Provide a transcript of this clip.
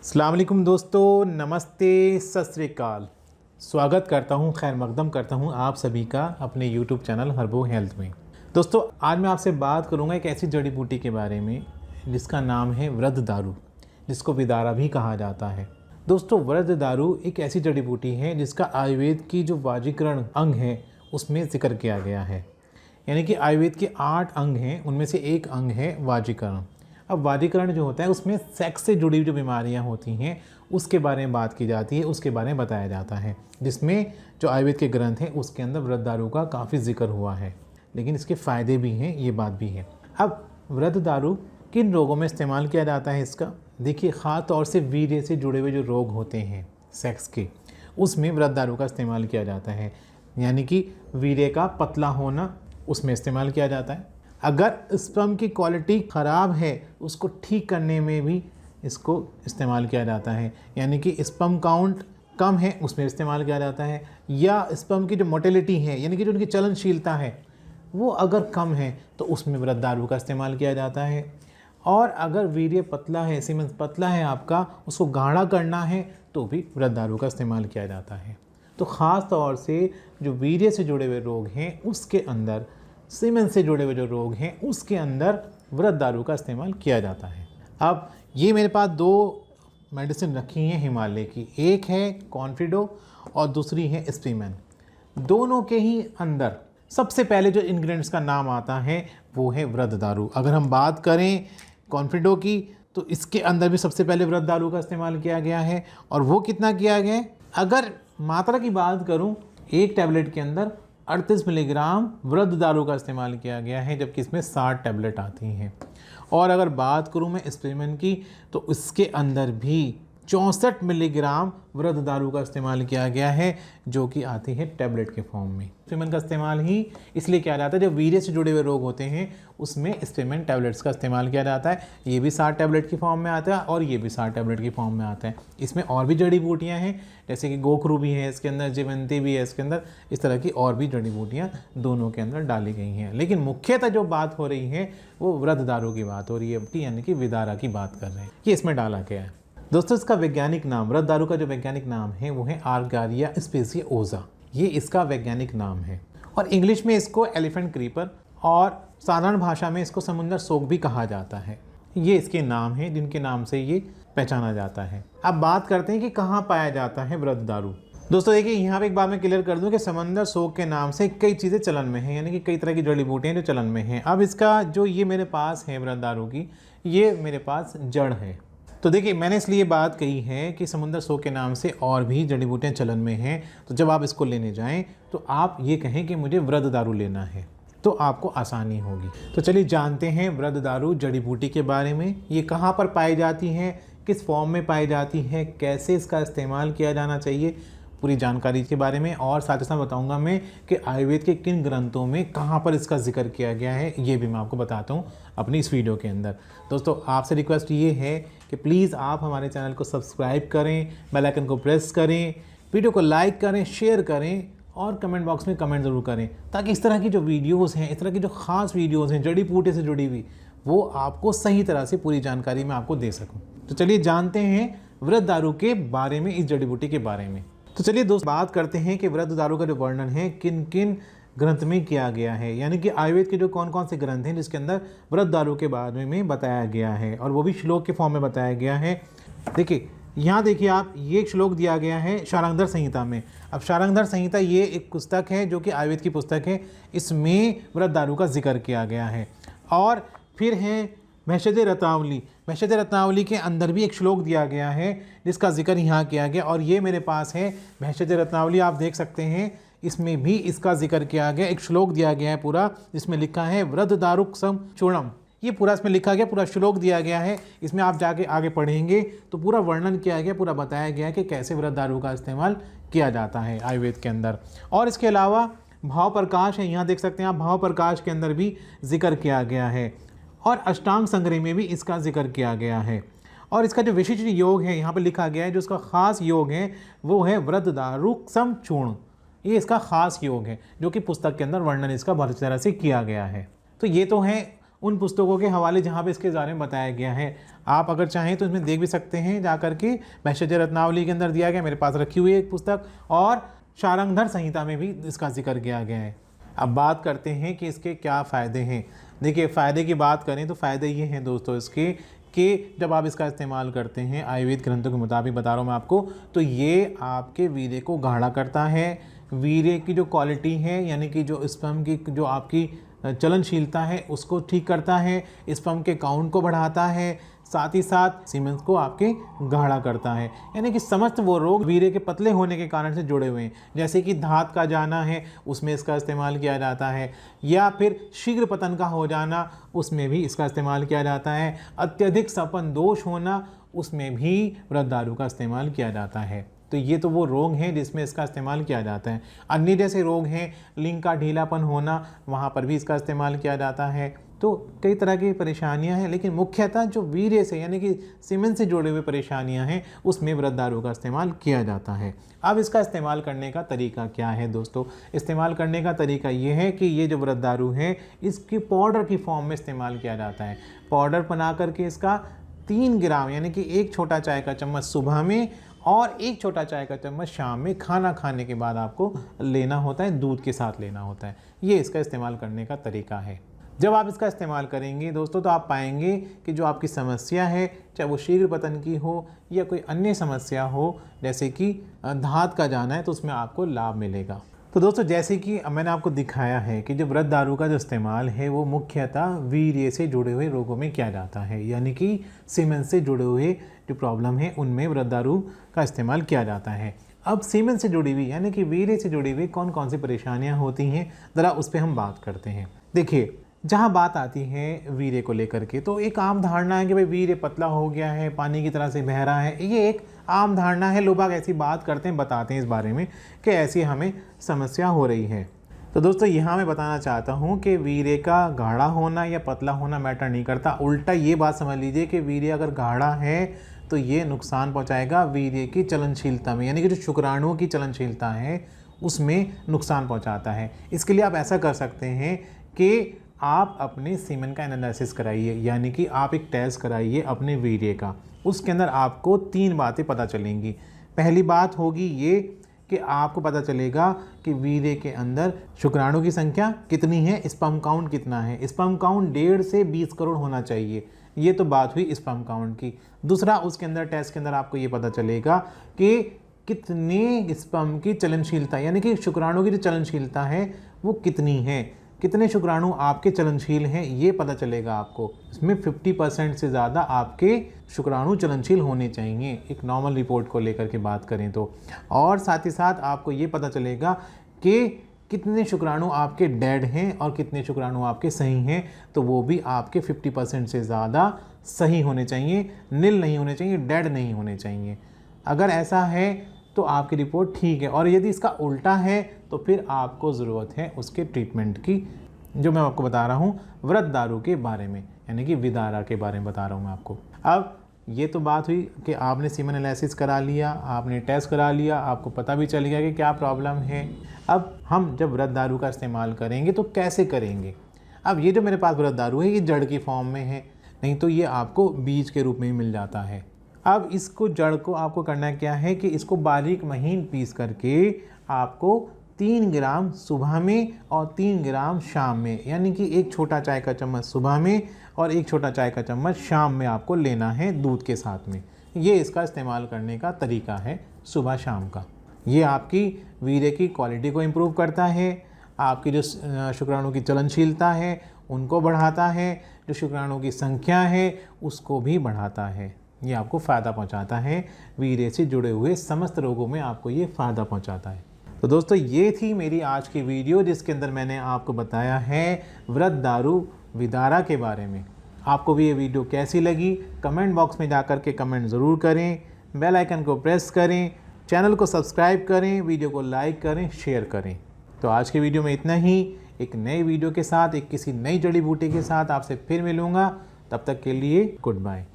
अस्सलाम वालेकुम दोस्तों, नमस्ते, सत श्री अकाल। स्वागत करता हूं, खैर मकदम करता हूं आप सभी का अपने YouTube चैनल हर्बो हेल्थ में। दोस्तों आज मैं आपसे बात करूंगा एक ऐसी जड़ी बूटी के बारे में जिसका नाम है वृद्ध दारू, जिसको विदारा भी कहा जाता है। दोस्तों वृद्ध दारू एक ऐसी जड़ी बूटी है जिसका आयुर्वेद की जो वाजीकरण अंग है उसमें जिक्र किया गया है। यानी कि आयुर्वेद के 8 अंग हैं, उनमें से एक अंग है वाजीकरण। अब वाजीकरण जो होता है उसमें सेक्स से जुड़ी जो बीमारियां होती हैं उसके बारे में बात की जाती है, उसके बारे में बताया जाता है, जिसमें जो आयुर्वेद के ग्रंथ हैं उसके अंदर वृद्ध दारू का काफ़ी जिक्र हुआ है। लेकिन इसके फ़ायदे भी हैं, ये बात भी है। अब वृद्ध दारू किन रोगों में इस्तेमाल किया जाता है इसका? देखिए, ख़ास तौर से वीर्य से जुड़े हुए जो रोग होते हैं सेक्स के, उसमें वृद्ध दारू का इस्तेमाल किया जाता है। यानी कि वीर्य का पतला होना, उसमें इस्तेमाल किया जाता है। अगर स्पर्म की क्वालिटी ख़राब है उसको ठीक करने में भी इसको इस्तेमाल किया जाता है। यानी कि स्पर्म काउंट कम है उसमें इस्तेमाल किया जाता है, या स्पर्म की जो मोटिलिटी है यानी कि जो उनकी चलनशीलता है वो अगर कम है तो उसमें वृद्ध दारू का इस्तेमाल किया जाता है। और अगर वीर्य पतला है, सीमेंस पतला है आपका, उसको गाढ़ा करना है तो भी वृद्ध दारू का इस्तेमाल किया जाता है। तो ख़ास तौर से जो वीर्य से जुड़े हुए रोग हैं उसके अंदर, सीमेन से जुड़े हुए जो रोग हैं उसके अंदर वृद्ध दारू का इस्तेमाल किया जाता है। अब ये मेरे पास 2 मेडिसिन रखी हैं हिमालय की, एक है कॉन्फिडो और दूसरी है स्पीमेन। दोनों के ही अंदर सबसे पहले जो इंग्रेडिएंट्स का नाम आता है वो है वृद्ध दारू। अगर हम बात करें कॉन्फिडो की तो इसके अंदर भी सबसे पहले वृद्ध दारू का इस्तेमाल किया गया है। और वो कितना किया गया है? अगर मात्रा की बात करूँ, एक टैबलेट के अंदर 38 मिलीग्राम वृद्ध दारू का इस्तेमाल किया गया है, जबकि इसमें 60 टैबलेट आती हैं। और अगर बात करूं मैं स्पीमेन की तो इसके अंदर भी 64 मिलीग्राम वृद्ध दारू का इस्तेमाल किया गया है, जो कि आती है टैबलेट के फॉर्म में। स्पीमेन का इस्तेमाल ही इसलिए किया जाता है जब वीर्य से जुड़े हुए रोग होते हैं उसमें स्पीमेन टैबलेट्स का इस्तेमाल किया जाता है। ये भी 60 टैबलेट की फॉर्म में आता है और ये भी 60 टैबलेट की फॉर्म में आता है। इसमें और भी जड़ी बूटियाँ हैं, जैसे कि गोखरू भी है इसके अंदर, जीवंती भी है इसके अंदर, इस तरह की और भी जड़ी बूटियाँ दोनों के अंदर डाली गई हैं। लेकिन मुख्यतः जो बात हो रही है वो वृद्ध दारू की बात हो रही है, यानी कि विदारा की बात कर रहे हैं। ये इसमें डाला गया है। दोस्तों इसका वैज्ञानिक नाम, वृद्ध दारू का जो वैज्ञानिक नाम है वो है आर्गारिया स्पेसियोसा। ये इसका वैज्ञानिक नाम है और इंग्लिश में इसको एलिफेंट क्रीपर और साधारण भाषा में इसको समुंदर सोक भी कहा जाता है। ये इसके नाम हैं जिनके नाम से ये पहचाना जाता है। अब बात करते हैं कि कहाँ पाया जाता है वृद्ध दारू। दोस्तों देखिए, यहाँ पे एक बात मैं क्लियर कर दूं कि समंदर सोक के नाम से कई चीज़ें चलन में हैं, यानी कि कई तरह की जड़ी बूटियाँ जो चलन में हैं। अब इसका जो ये मेरे पास है वृद्ध दारू की, ये मेरे पास जड़ है। तो देखिए, मैंने इसलिए बात कही है कि समुंदर सोक के नाम से और भी जड़ी बूटियाँ चलन में हैं। तो जब आप इसको लेने जाएं तो आप ये कहें कि मुझे वृद्ध दारू लेना है, तो आपको आसानी होगी। तो चलिए जानते हैं वृद्ध दारू जड़ी बूटी के बारे में। ये कहाँ पर पाई जाती है, किस फॉर्म में पाई जाती है, कैसे इसका इस्तेमाल किया जाना चाहिए, पूरी जानकारी के बारे में। और साथ ही साथ बताऊंगा मैं कि आयुर्वेद के किन ग्रंथों में कहाँ पर इसका जिक्र किया गया है, ये भी मैं आपको बताता हूँ अपनी इस वीडियो के अंदर। दोस्तों आपसे रिक्वेस्ट ये है कि प्लीज़ आप हमारे चैनल को सब्सक्राइब करें, बेल आइकन को प्रेस करें, वीडियो को लाइक करें, शेयर करें और कमेंट बॉक्स में कमेंट ज़रूर करें, ताकि इस तरह की जो वीडियोज़ हैं, इस तरह की जो ख़ास वीडियोज़ हैं जड़ी बूटी से जुड़ी हुई, वो आपको सही तरह से पूरी जानकारी मैं आपको दे सकूँ। तो चलिए जानते हैं वृद्ध दारू के बारे में, इस जड़ी बूटी के बारे में। तो चलिए दोस्त बात करते हैं कि वृद्ध दारू का जो वर्णन है किन किन ग्रंथ में किया गया है, यानी कि आयुर्वेद के जो कौन कौन से ग्रंथ हैं जिसके अंदर वृद्ध दारू के बारे में बताया गया है, और वो भी श्लोक के फॉर्म में बताया गया है। देखिए यहाँ देखिए आप, ये एक श्लोक दिया गया है शार्ंगधर संहिता में। अब शार्ंगधर संहिता ये एक पुस्तक है जो कि आयुर्वेद की पुस्तक है, इसमें वृद्ध दारू का जिक्र किया गया है। और फिर है भेषज रत्नावली, भेषज रत्नावली के अंदर भी एक श्लोक दिया गया है जिसका जिक्र यहाँ किया गया, और ये मेरे पास है भेषज रत्नावली, आप देख सकते हैं इसमें भी इसका जिक्र किया गया। एक श्लोक दिया गया है पूरा जिसमें लिखा है वृद्ध दारुक्षम चूर्णम, ये पूरा इसमें लिखा गया, पूरा श्लोक दिया गया है। इसमें आप जाके आगे पढ़ेंगे तो पूरा वर्णन किया गया, पूरा बताया गया है कि कैसे वृद्ध दारू का इस्तेमाल किया जाता है आयुर्वेद के अंदर। और इसके अलावा भाव प्रकाश है, यहाँ देख सकते हैं आप, भाव प्रकाश के अंदर भी जिक्र किया गया है। और अष्टांग संग्रह में भी इसका जिक्र किया गया है। और इसका जो विशिष्ट योग है यहाँ पर लिखा गया है, जो इसका खास योग है वो है वृद्ध दारुक्षम चूर्ण। ये इसका खास योग है जो कि पुस्तक के अंदर वर्णन इसका बहुत अच्छी तरह से किया गया है। तो ये तो है उन पुस्तकों के हवाले जहाँ पे इसके बारे में बताया गया है। आप अगर चाहें तो इसमें देख भी सकते हैं जा करके। भैषज रत्नावली के अंदर दिया गया, मेरे पास रखी हुई है एक पुस्तक, और शारंगधर संहिता में भी इसका जिक्र किया गया है। अब बात करते हैं कि इसके क्या फ़ायदे हैं। देखिए, फ़ायदे की बात करें तो फ़ायदे ये हैं दोस्तों इसके कि जब आप इसका इस्तेमाल करते हैं आयुर्वेद ग्रंथों के मुताबिक बता रहा हूँ मैं आपको, तो ये आपके वीर्य को गाढ़ा करता है। वीर्य की जो क्वालिटी है, यानी कि जो स्पर्म की जो आपकी चलनशीलता है उसको ठीक करता है, स्पर्म के काउंट को बढ़ाता है, साथ ही साथ सीमेंस को आपके गाढ़ा करता है। यानी कि समस्त वो रोग वीर्य के पतले होने के कारण से जुड़े हुए हैं, जैसे कि धात का जाना है उसमें इसका इस्तेमाल किया जाता है, या फिर शीघ्र पतन का हो जाना उसमें भी इसका इस्तेमाल किया जाता है, अत्यधिक सपन दोष होना उसमें भी वृद्धारु का इस्तेमाल किया जाता है। तो ये तो वो रोग हैं जिसमें इसका इस्तेमाल किया जाता है। अन्य जैसे रोग हैं, लिंग का ढीलापन होना, वहाँ पर भी इसका इस्तेमाल किया जाता है। तो कई तरह की परेशानियां हैं, लेकिन मुख्यतः जो वीर्य से यानी कि सीमेन से जुड़े हुए परेशानियां हैं उसमें वृद्धारु का इस्तेमाल किया जाता है। अब इसका इस्तेमाल करने का तरीका क्या है दोस्तों? इस्तेमाल करने का तरीका ये है कि ये जो वृद्धारु है इसकी पाउडर की फॉर्म में इस्तेमाल किया जाता है। पाउडर बना करके इसका 3 ग्राम यानी कि 1 छोटा चाय का चम्मच सुबह में और 1 छोटा चाय का चम्मच शाम में खाना खाने के बाद आपको लेना होता है, दूध के साथ लेना होता है। ये इसका इस्तेमाल करने का तरीका है। जब आप इसका इस्तेमाल करेंगे दोस्तों तो आप पाएंगे कि जो आपकी समस्या है, चाहे वो शीघ्र पतन की हो या कोई अन्य समस्या हो जैसे कि धात का जाना है, तो उसमें आपको लाभ मिलेगा। तो दोस्तों, जैसे कि मैंने आपको दिखाया है कि जो वृद्धारु का जो इस्तेमाल है वो मुख्यतः वीर्य से जुड़े हुए रोगों में किया जाता है, यानी कि सीमेन से जुड़े हुए जो प्रॉब्लम है उनमें वृद्धारु का इस्तेमाल किया जाता है। अब सीमेन से जुड़ी हुई यानी कि वीर्य से जुड़ी हुई कौन कौन सी परेशानियां होती हैं, ज़रा उस पर हम बात करते हैं। देखिए, जहाँ बात आती है वीर्य को लेकर के, तो एक आम धारणा है कि भाई वीर्य पतला हो गया है, पानी की तरह से बह रहा है। ये एक आम धारणा है, लोग बाग ऐसी बात करते हैं, बताते हैं इस बारे में कि ऐसी हमें समस्या हो रही है। तो दोस्तों, यहाँ मैं बताना चाहता हूँ कि वीर्य का गाढ़ा होना या पतला होना मैटर नहीं करता। उल्टा ये बात समझ लीजिए कि वीर्य अगर गाढ़ा है तो ये नुकसान पहुँचाएगा वीर्य की चलनशीलता में, यानी कि जो शुक्राणुओं की चलनशीलता है उसमें नुकसान पहुँचाता है। इसके लिए आप ऐसा कर सकते हैं कि आप अपने सीमेन का एनालिसिस कराइए, यानी कि आप एक टेस्ट कराइए अपने वीर्य का। उसके अंदर आपको 3 बातें पता चलेंगी। पहली बात होगी ये कि आपको पता चलेगा कि वीर्य के अंदर शुक्राणु की संख्या कितनी है, स्पर्म काउंट कितना है। स्पर्म काउंट 1.5 से 20 करोड़ होना चाहिए। ये तो बात हुई स्पर्म काउंट की। दूसरा, उसके अंदर टेस्ट के अंदर आपको ये पता चलेगा कि कितने स्पर्म की चलनशीलता, यानी कि शुक्राणु की जो चलनशीलता है वो कितनी है, कितने शुक्राणु आपके चलनशील हैं, ये पता चलेगा आपको। इसमें 50% से ज़्यादा आपके शुक्राणु चलनशील होने चाहिए, एक नॉर्मल रिपोर्ट को लेकर के बात करें तो। और साथ ही साथ आपको ये पता चलेगा कि कितने शुक्राणु आपके डेड हैं और कितने शुक्राणु आपके सही हैं, तो वो भी आपके 50% से ज़्यादा सही होने चाहिए, नील नहीं होने चाहिए, डेड नहीं होने चाहिए। अगर ऐसा है तो आपकी रिपोर्ट ठीक है, और यदि इसका उल्टा है तो फिर आपको ज़रूरत है उसके ट्रीटमेंट की, जो मैं आपको बता रहा हूँ वृद्धारु के बारे में, यानी कि विदारा के बारे में बता रहा हूँ मैं आपको। अब ये तो बात हुई कि आपने सीमेन एनालिसिस करा लिया, आपने टेस्ट करा लिया, आपको पता भी चल गया कि क्या प्रॉब्लम है। अब हम जब वृद्धारु का इस्तेमाल करेंगे तो कैसे करेंगे? अब ये जो मेरे पास वृद्धारु है ये जड़ की फॉर्म में है, नहीं तो ये आपको बीज के रूप में ही मिल जाता है। अब इसको जड़ को आपको करना क्या है कि इसको बारीक महीन पीस करके आपको 3 ग्राम सुबह में और 3 ग्राम शाम में, यानी कि 1 छोटा चाय का चम्मच सुबह में और 1 छोटा चाय का चम्मच शाम में आपको लेना है दूध के साथ में। ये इसका इस्तेमाल करने का तरीका है सुबह शाम का। ये आपकी वीर्य की क्वालिटी को इम्प्रूव करता है, आपकी जो शुक्राणु की चलनशीलता है उनको बढ़ाता है, जो शुक्राणु की संख्या है उसको भी बढ़ाता है। ये आपको फ़ायदा पहुंचाता है, वीर्य से जुड़े हुए समस्त रोगों में आपको ये फ़ायदा पहुंचाता है। तो दोस्तों, ये थी मेरी आज की वीडियो जिसके अंदर मैंने आपको बताया है वृद्धारु विदारा के बारे में। आपको भी ये वीडियो कैसी लगी कमेंट बॉक्स में जाकर के कमेंट ज़रूर करें, बेल आइकन को प्रेस करें, चैनल को सब्सक्राइब करें, वीडियो को लाइक करें, शेयर करें। तो आज की वीडियो में इतना ही। एक नई वीडियो के साथ, एक किसी नई जड़ी बूटी के साथ आपसे फिर मिलूँगा। तब तक के लिए गुड बाय।